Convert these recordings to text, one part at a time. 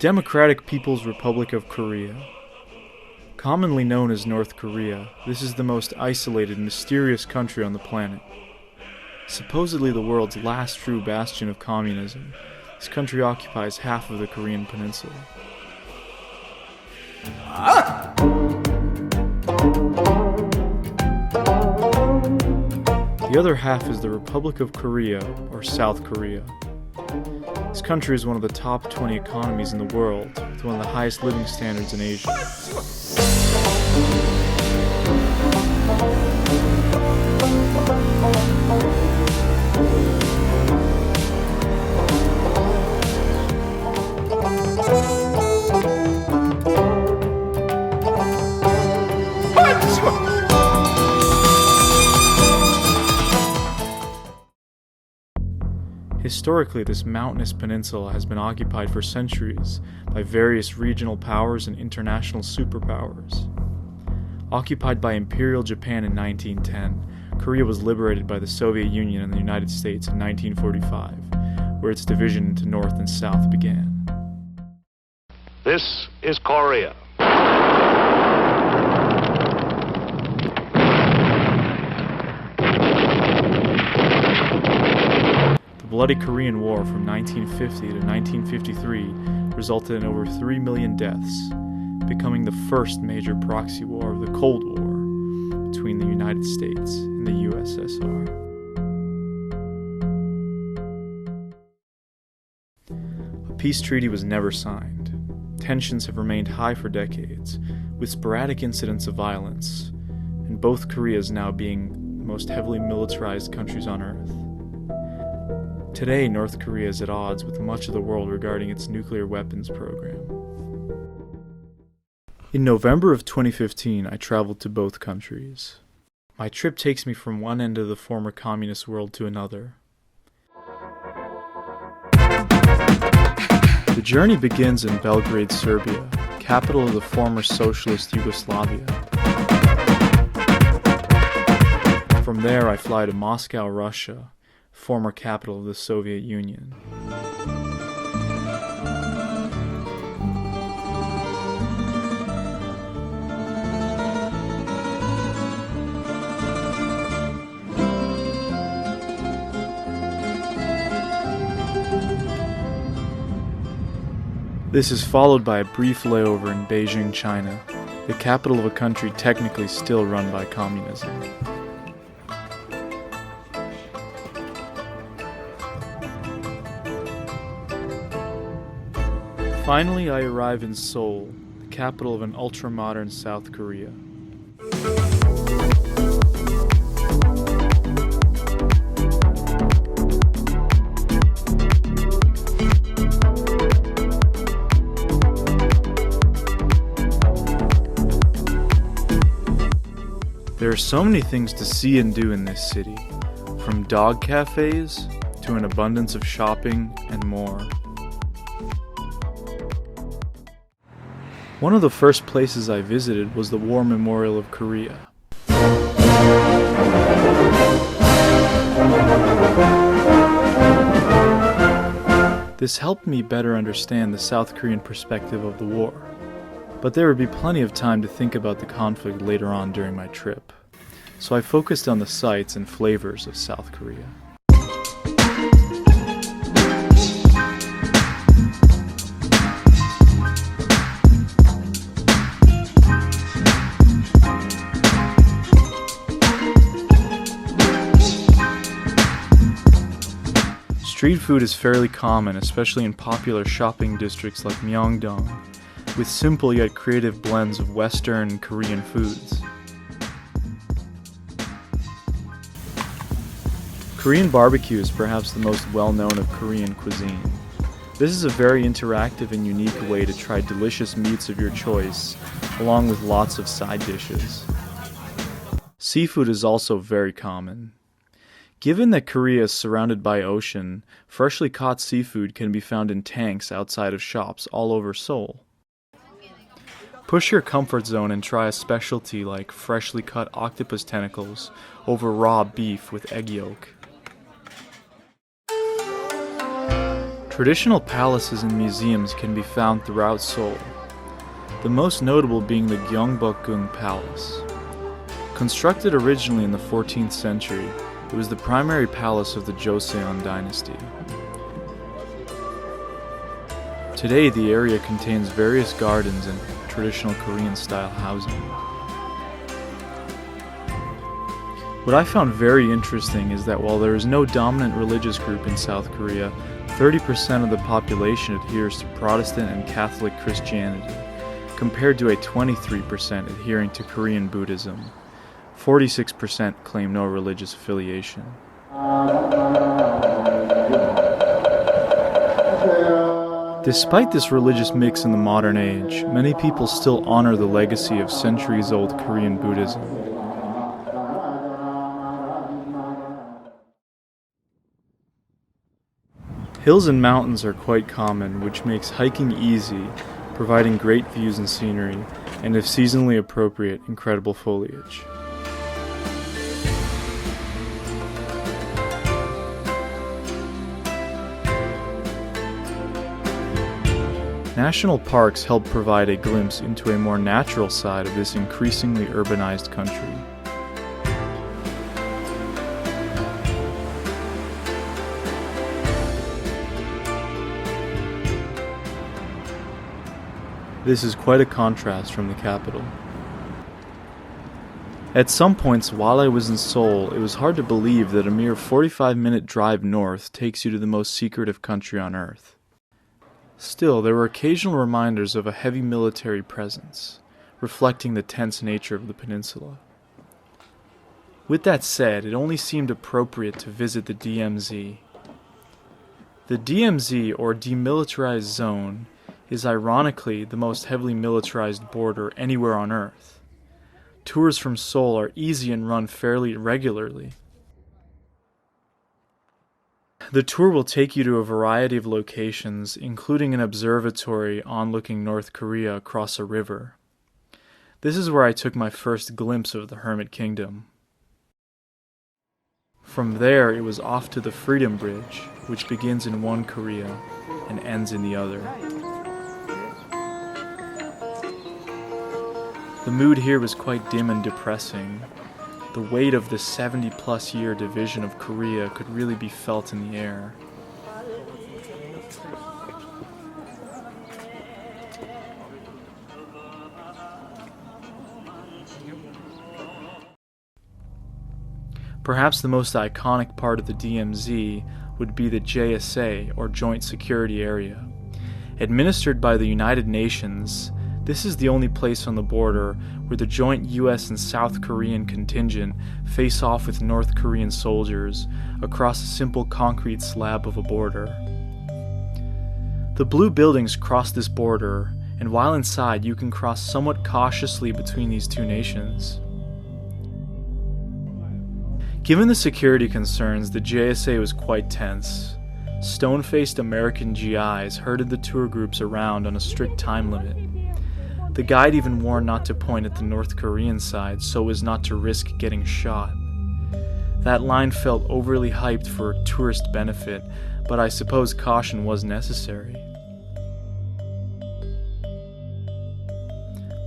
Democratic People's Republic of Korea. Commonly known as North Korea, this is the most isolated, mysterious country on the planet. Supposedly the world's last true bastion of communism, this country occupies half of the Korean peninsula. The other half is the Republic of Korea, or South Korea. This country is one of the top 20 economies in the world, with one of the highest living standards in Asia. Historically, this mountainous peninsula has been occupied for centuries by various regional powers and international superpowers. Occupied by Imperial Japan in 1910, Korea was liberated by the Soviet Union and the United States in 1945, where its division into North and South began. This is Korea. The bloody Korean War from 1950 to 1953 resulted in over 3 million deaths, becoming the first major proxy war of the Cold War between the United States and the USSR. A peace treaty was never signed. Tensions have remained high for decades, with sporadic incidents of violence, and both Koreas now being the most heavily militarized countries on Earth. Today, North Korea is at odds with much of the world regarding its nuclear weapons program. In November of 2015, I traveled to both countries. My trip takes me from one end of the former communist world to another. The journey begins in Belgrade, Serbia, capital of the former socialist Yugoslavia. From there, I fly to Moscow, Russia, former capital of the Soviet Union. This is followed by a brief layover in Beijing, China, the capital of a country technically still run by communism. Finally, I arrive in Seoul, the capital of an ultra-modern South Korea. There are so many things to see and do in this city, from dog cafes to an abundance of shopping and more. One of the first places I visited was the War Memorial of Korea. This helped me better understand the South Korean perspective of the war, but there would be plenty of time to think about the conflict later on during my trip, so I focused on the sights and flavors of South Korea. Street food is fairly common, especially in popular shopping districts like Myeongdong, with simple yet creative blends of Western and Korean foods. Korean barbecue is perhaps the most well-known of Korean cuisine. This is a very interactive and unique way to try delicious meats of your choice, along with lots of side dishes. Seafood is also very common. Given that Korea is surrounded by ocean, freshly caught seafood can be found in tanks outside of shops all over Seoul. Push your comfort zone and try a specialty like freshly cut octopus tentacles over raw beef with egg yolk. Traditional palaces and museums can be found throughout Seoul, the most notable being the Gyeongbokgung Palace. Constructed originally in the 14th century, it was the primary palace of the Joseon dynasty. Today, the area contains various gardens and traditional Korean-style housing. What I found very interesting is that while there is no dominant religious group in South Korea, 30% of the population adheres to Protestant and Catholic Christianity, compared to a 23% adhering to Korean Buddhism. 46% claim no religious affiliation. Despite this religious mix in the modern age, many people still honor the legacy of centuries-old Korean Buddhism. Hills and mountains are quite common, which makes hiking easy, providing great views and scenery, and if seasonally appropriate, incredible foliage. National parks help provide a glimpse into a more natural side of this increasingly urbanized country. This is quite a contrast from the capital. At some points while I was in Seoul, it was hard to believe that a mere 45-minute drive north takes you to the most secretive country on earth. Still, there were occasional reminders of a heavy military presence, reflecting the tense nature of the peninsula. With that said, it only seemed appropriate to visit the DMZ. The DMZ, or Demilitarized Zone, is ironically the most heavily militarized border anywhere on Earth. Tours from Seoul are easy and run fairly regularly. The tour will take you to a variety of locations, including an observatory overlooking North Korea across a river. This is where I took my first glimpse of the Hermit Kingdom. From there, it was off to the Freedom Bridge, which begins in one Korea and ends in the other. The mood here was quite dim and depressing. The weight of the 70-plus year division of Korea could really be felt in the air. Perhaps the most iconic part of the DMZ would be the JSA, or Joint Security Area. Administered by the United Nations, this is the only place on the border where the joint US and South Korean contingent face off with North Korean soldiers across a simple concrete slab of a border. The blue buildings cross this border, and while inside you can cross somewhat cautiously between these two nations. Given the security concerns, the JSA was quite tense. Stone-faced American GIs herded the tour groups around on a strict time limit. The guide even warned not to point at the North Korean side so as not to risk getting shot. That line felt overly hyped for tourist benefit, but I suppose caution was necessary.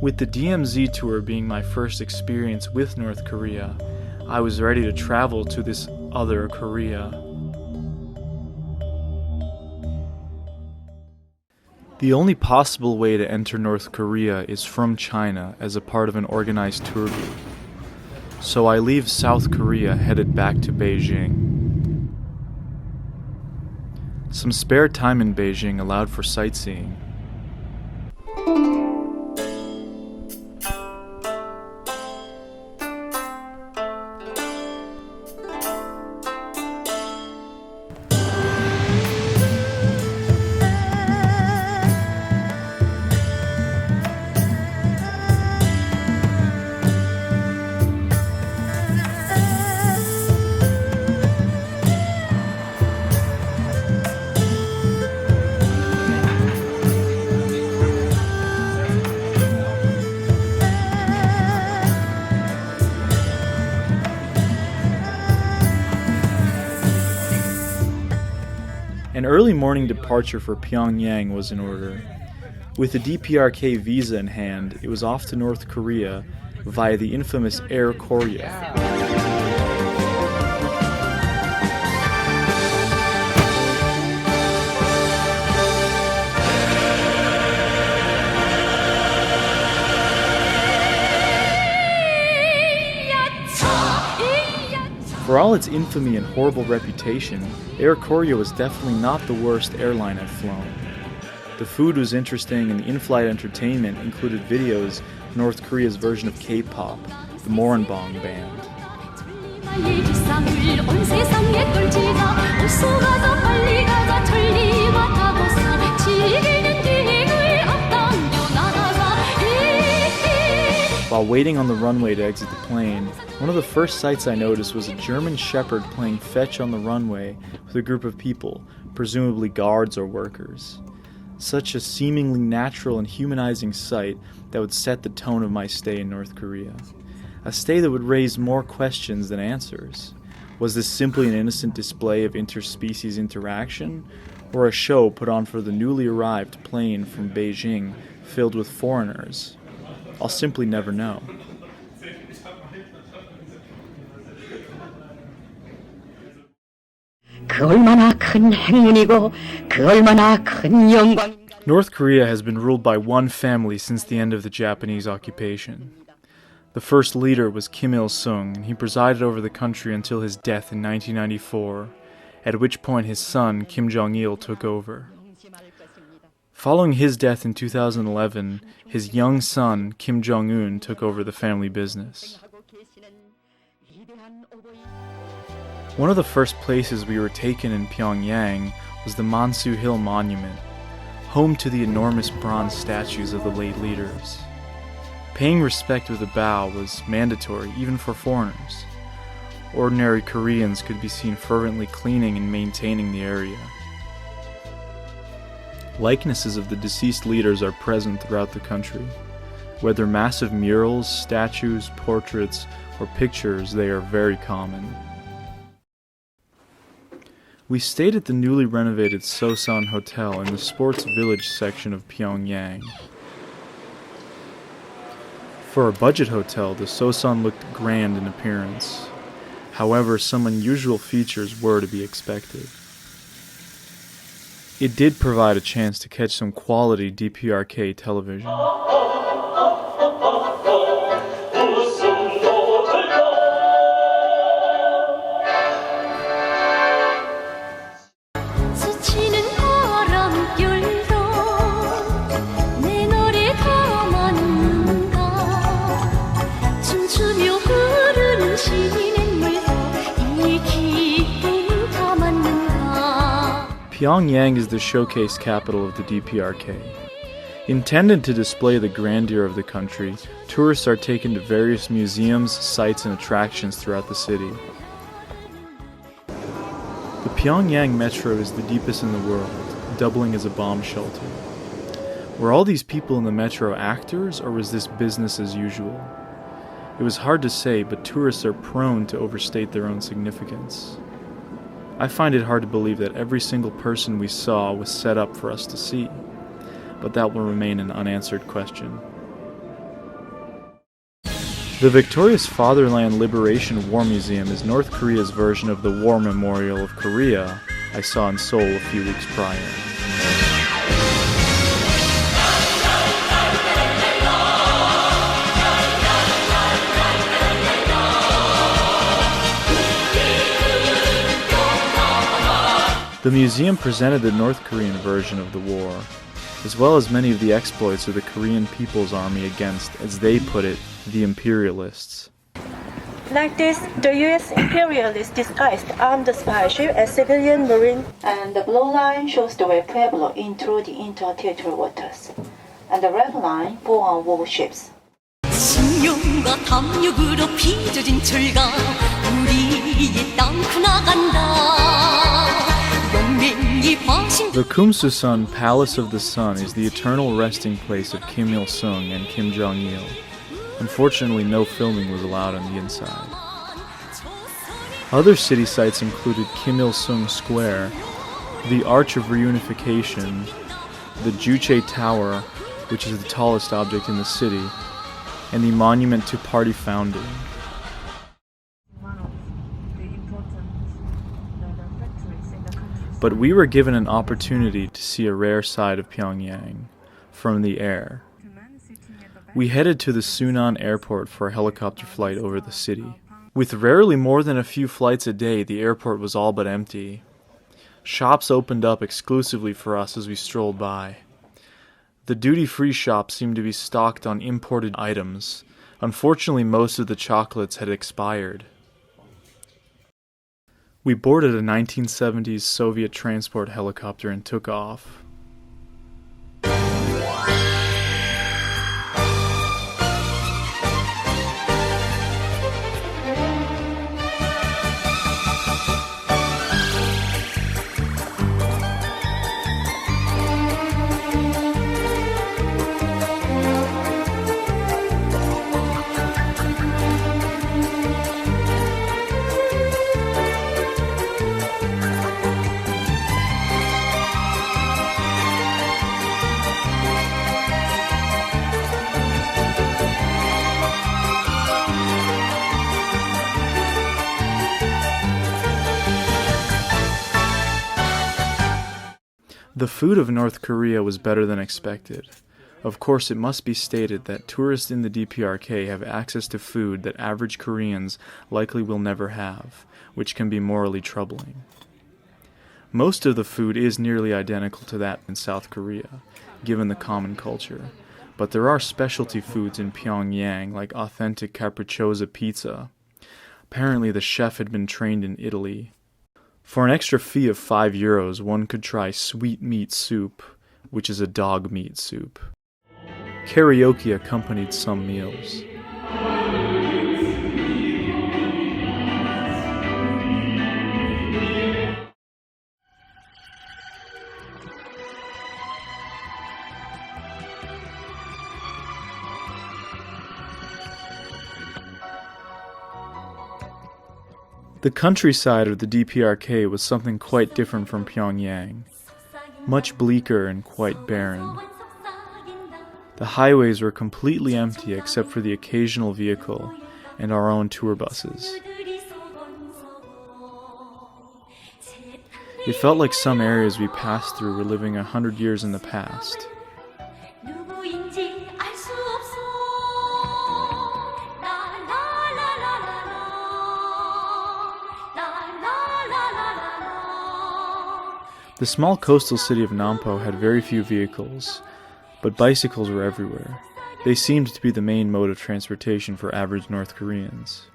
With the DMZ tour being my first experience with North Korea, I was ready to travel to this other Korea. The only possible way to enter North Korea is from China as a part of an organized tour group. So I leave South Korea headed back to Beijing. Some spare time in Beijing allowed for sightseeing. An early morning departure for Pyongyang was in order. With the DPRK visa in hand, it was off to North Korea via the infamous Air Koryo. For all its infamy and horrible reputation, Air Koryo was definitely not the worst airline I've flown. The food was interesting and the in-flight entertainment included videos of North Korea's version of K-pop, the Moranbong band. While waiting on the runway to exit the plane, one of the first sights I noticed was a German shepherd playing fetch on the runway with a group of people, presumably guards or workers. Such a seemingly natural and humanizing sight that would set the tone of my stay in North Korea. A stay that would raise more questions than answers. Was this simply an innocent display of interspecies interaction, or a show put on for the newly arrived plane from Beijing filled with foreigners? I'll simply never know. North Korea has been ruled by one family since the end of the Japanese occupation. The first leader was Kim Il-sung, and he presided over the country until his death in 1994, at which point his son, Kim Jong-il, took over. Following his death in 2011, his young son, Kim Jong-un, took over the family business. One of the first places we were taken in Pyongyang was the Mansu Hill Monument, home to the enormous bronze statues of the late leaders. Paying respect with a bow was mandatory even for foreigners. Ordinary Koreans could be seen fervently cleaning and maintaining the area. Likenesses of the deceased leaders are present throughout the country. Whether massive murals, statues, portraits, or pictures, they are very common. We stayed at the newly renovated Sosan Hotel in the Sports Village section of Pyongyang. For a budget hotel, the Sosan looked grand in appearance. However, some unusual features were to be expected. It did provide a chance to catch some quality DPRK television. Pyongyang is the showcase capital of the DPRK. Intended to display the grandeur of the country, tourists are taken to various museums, sites, and attractions throughout the city. The Pyongyang metro is the deepest in the world, doubling as a bomb shelter. Were all these people in the metro actors, or was this business as usual? It was hard to say, but tourists are prone to overstate their own significance. I find it hard to believe that every single person we saw was set up for us to see, but that will remain an unanswered question. The Victorious Fatherland Liberation War Museum is North Korea's version of the War Memorial of Korea I saw in Seoul a few weeks prior. The museum presented the North Korean version of the war, as well as many of the exploits of the Korean People's Army against, as they put it, the imperialists. Like this, the US imperialists disguised armed spy ship as civilian marine, and the blue line shows the way Pueblo in through the interterritorial waters, and the red line for warships. 신용과 탐욕으로 빚어진 철가 우리의 땅 나간다. The Kumsusan Palace of the Sun is the eternal resting place of Kim Il-sung and Kim Jong-il. Unfortunately, no filming was allowed on the inside. Other city sites included Kim Il-sung Square, The Arch of Reunification, the Juche Tower, which is the tallest object in the city, and the Monument to Party Founding. But we were given an opportunity to see a rare side of Pyongyang, from the air. We headed to the Sunan airport for a helicopter flight over the city. With rarely more than a few flights a day, the airport was all but empty. Shops opened up exclusively for us as we strolled by. The duty-free shops seemed to be stocked on imported items. Unfortunately, most of the chocolates had expired. We boarded a 1970s Soviet transport helicopter and took off. The food of North Korea was better than expected. Of course, it must be stated that tourists in the DPRK have access to food that average Koreans likely will never have, which can be morally troubling. Most of the food is nearly identical to that in South Korea, given the common culture, but there are specialty foods in Pyongyang like authentic capricciosa pizza. Apparently the chef had been trained in Italy. For an extra fee of €5, one could try sweet meat soup, which is a dog meat soup. Karaoke accompanied some meals. The countryside of the DPRK was something quite different from Pyongyang, much bleaker and quite barren. The highways were completely empty except for the occasional vehicle and our own tour buses. It felt like some areas we passed through were living 100 years in the past. The small coastal city of Nampo had very few vehicles, but bicycles were everywhere. They seemed to be the main mode of transportation for average North Koreans.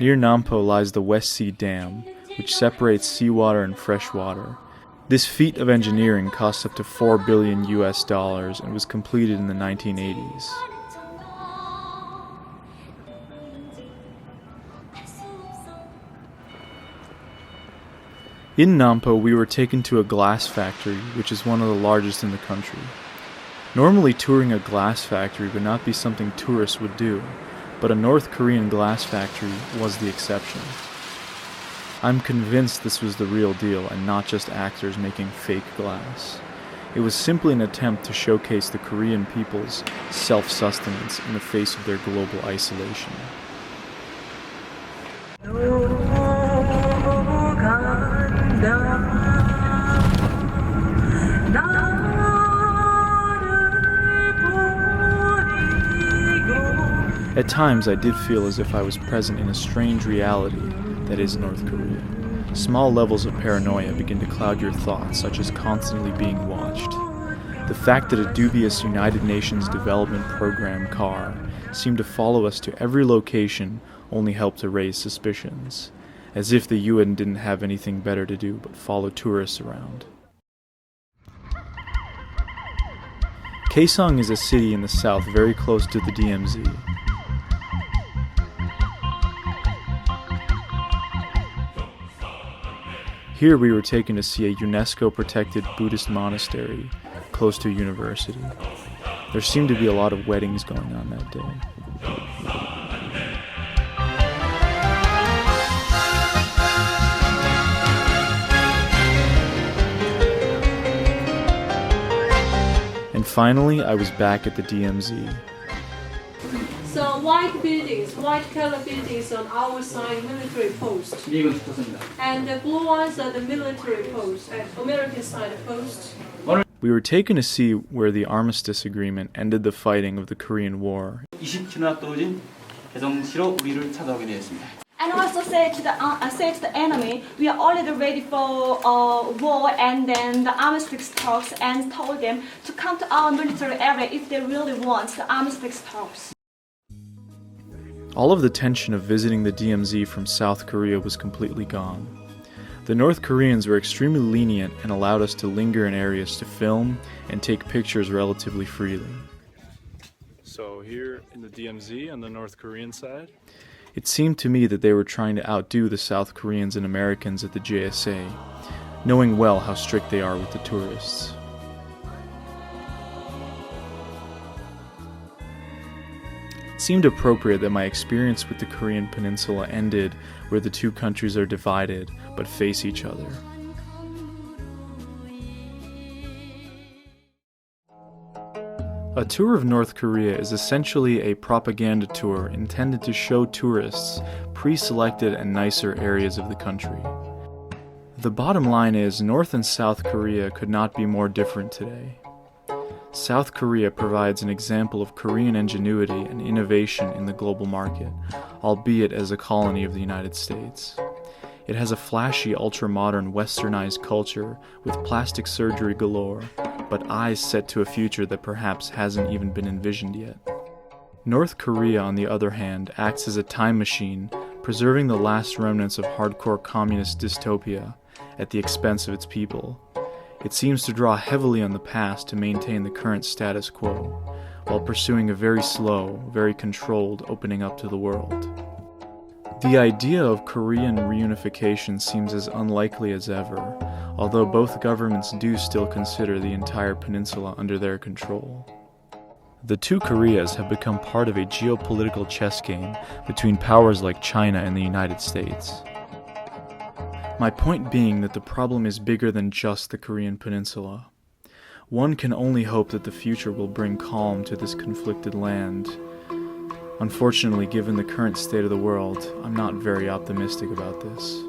Near Nampo lies the West Sea Dam, which separates seawater and fresh water. This feat of engineering cost up to $4 billion and was completed in the 1980s. In Nampo, we were taken to a glass factory, which is one of the largest in the country. Normally, touring a glass factory would not be something tourists would do, but a North Korean glass factory was the exception. I'm convinced this was the real deal and not just actors making fake glass. It was simply an attempt to showcase the Korean people's self-sustenance in the face of their global isolation. At times I did feel as if I was present in a strange reality that is North Korea. Small levels of paranoia begin to cloud your thoughts, such as constantly being watched. The fact that a dubious United Nations Development Program car seemed to follow us to every location only helped to raise suspicions, as if the UN didn't have anything better to do but follow tourists around. Kaesong is a city in the south very close to the DMZ. Here we were taken to see a UNESCO-protected Buddhist monastery close to a university. There seemed to be a lot of weddings going on that day. And finally, I was back at the DMZ. So white buildings, white color buildings on our side, military post. And the blue ones are the military post, and American side post. We were taken to see where the armistice agreement ended the fighting of the Korean War. 20km 떨어진 개성시로 우리를 찾아오게 되었습니다. And also say to the enemy, we are already ready for war, and then the armistice talks, and told them to come to our military area if they really want the armistice talks. All of the tension of visiting the DMZ from South Korea was completely gone. The North Koreans were extremely lenient and allowed us to linger in areas to film and take pictures relatively freely. So here in the DMZ on the North Korean side, it seemed to me that they were trying to outdo the South Koreans and Americans at the JSA, knowing well how strict they are with the tourists. It seemed appropriate that my experience with the Korean peninsula ended where the two countries are divided but face each other. A tour of North Korea is essentially a propaganda tour intended to show tourists pre-selected and nicer areas of the country. The bottom line is North and South Korea could not be more different today. South Korea provides an example of Korean ingenuity and innovation in the global market, albeit as a colony of the United States. It has a flashy, ultra-modern, westernized culture with plastic surgery galore, but eyes set to a future that perhaps hasn't even been envisioned yet. North Korea, on the other hand, acts as a time machine, preserving the last remnants of hardcore communist dystopia at the expense of its people. It seems to draw heavily on the past to maintain the current status quo, while pursuing a very slow, very controlled opening up to the world. The idea of Korean reunification seems as unlikely as ever, although both governments do still consider the entire peninsula under their control. The two Koreas have become part of a geopolitical chess game between powers like China and the United States. My point being that the problem is bigger than just the Korean peninsula. One can only hope that the future will bring calm to this conflicted land. Unfortunately, given the current state of the world, I'm not very optimistic about this.